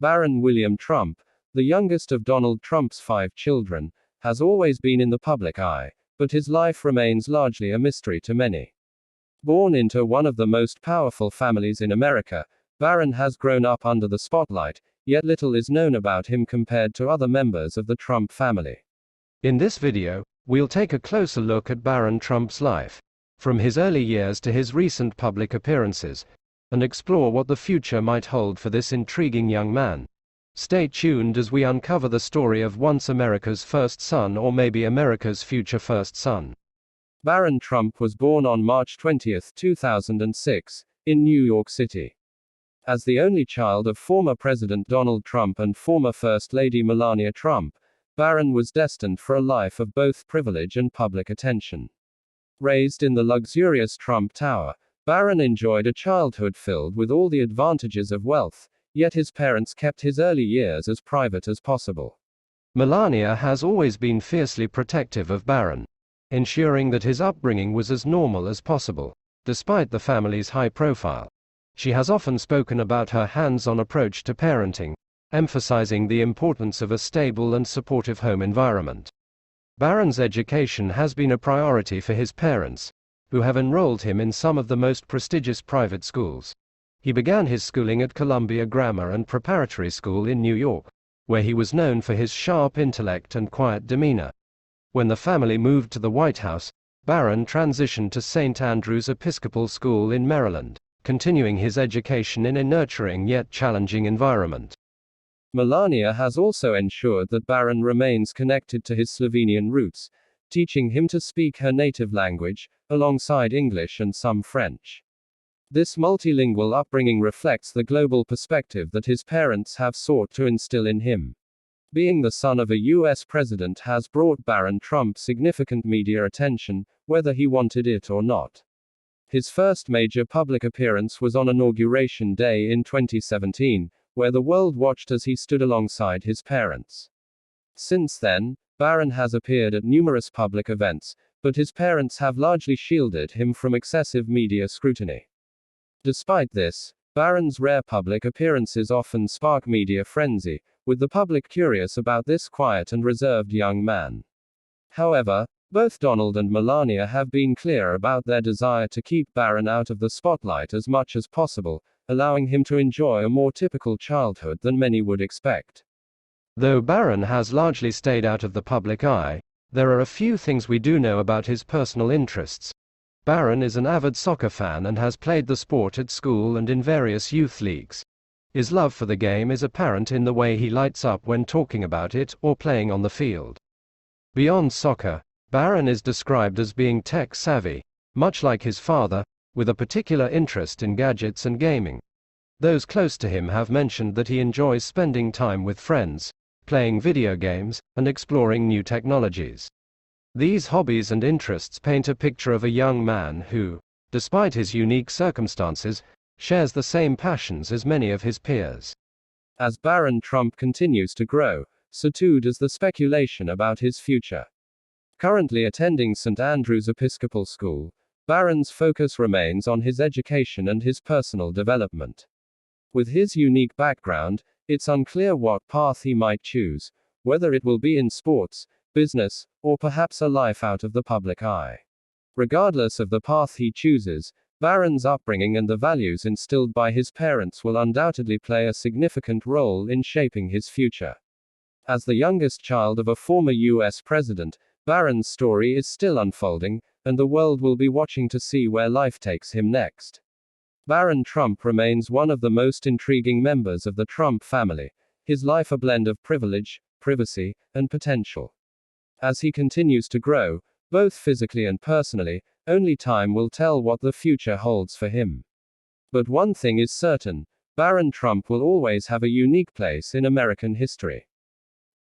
Barron William Trump, the youngest of Donald Trump's 5 children, has always been in the public eye, but his life remains largely a mystery to many. Born into one of the most powerful families in America, Barron has grown up under the spotlight, yet little is known about him compared to other members of the Trump family. In this video, we'll take a closer look at Barron Trump's life, from his early years to his recent public appearances, and explore what the future might hold for this intriguing young man. Stay tuned as we uncover the story of once America's first son, or maybe America's future first son. Barron Trump was born on March 20, 2006, in New York City. As the only child of former President Donald Trump and former First Lady Melania Trump, Barron was destined for a life of both privilege and public attention. Raised in the luxurious Trump Tower, Barron enjoyed a childhood filled with all the advantages of wealth, yet his parents kept his early years as private as possible. Melania has always been fiercely protective of Barron, ensuring that his upbringing was as normal as possible, despite the family's high profile. She has often spoken about her hands-on approach to parenting, emphasizing the importance of a stable and supportive home environment. Barron's education has been a priority for his parents, who have enrolled him in some of the most prestigious private schools. He began his schooling at Columbia Grammar and Preparatory School in New York, where he was known for his sharp intellect and quiet demeanor. When the family moved to the White House, Barron transitioned to St. Andrew's Episcopal School in Maryland, continuing his education in a nurturing yet challenging environment. Melania has also ensured that Barron remains connected to his Slovenian roots, teaching him to speak her native language, alongside English and some French. This multilingual upbringing reflects the global perspective that his parents have sought to instill in him. Being the son of a U.S. president has brought Barron Trump significant media attention, whether he wanted it or not. His first major public appearance was on Inauguration Day in 2017, where the world watched as he stood alongside his parents. Since then, Barron has appeared at numerous public events, but his parents have largely shielded him from excessive media scrutiny. Despite this, Barron's rare public appearances often spark media frenzy, with the public curious about this quiet and reserved young man. However, both Donald and Melania have been clear about their desire to keep Barron out of the spotlight as much as possible, allowing him to enjoy a more typical childhood than many would expect. Though Barron has largely stayed out of the public eye, there are a few things we do know about his personal interests. Barron is an avid soccer fan and has played the sport at school and in various youth leagues. His love for the game is apparent in the way he lights up when talking about it or playing on the field. Beyond soccer, Barron is described as being tech-savvy, much like his father, with a particular interest in gadgets and gaming. Those close to him have mentioned that he enjoys spending time with friends, playing video games, and exploring new technologies. These hobbies and interests paint a picture of a young man who, despite his unique circumstances, shares the same passions as many of his peers. As Barron Trump continues to grow, so too does the speculation about his future. Currently attending St. Andrew's Episcopal School, Barron's focus remains on his education and his personal development. With his unique background, it's unclear what path he might choose, whether it will be in sports, business, or perhaps a life out of the public eye. Regardless of the path he chooses, Barron's upbringing and the values instilled by his parents will undoubtedly play a significant role in shaping his future. As the youngest child of a former U.S. president, Barron's story is still unfolding, and the world will be watching to see where life takes him next. Barron Trump remains one of the most intriguing members of the Trump family, his life a blend of privilege, privacy, and potential. As he continues to grow, both physically and personally, only time will tell what the future holds for him. But one thing is certain, Barron Trump will always have a unique place in American history.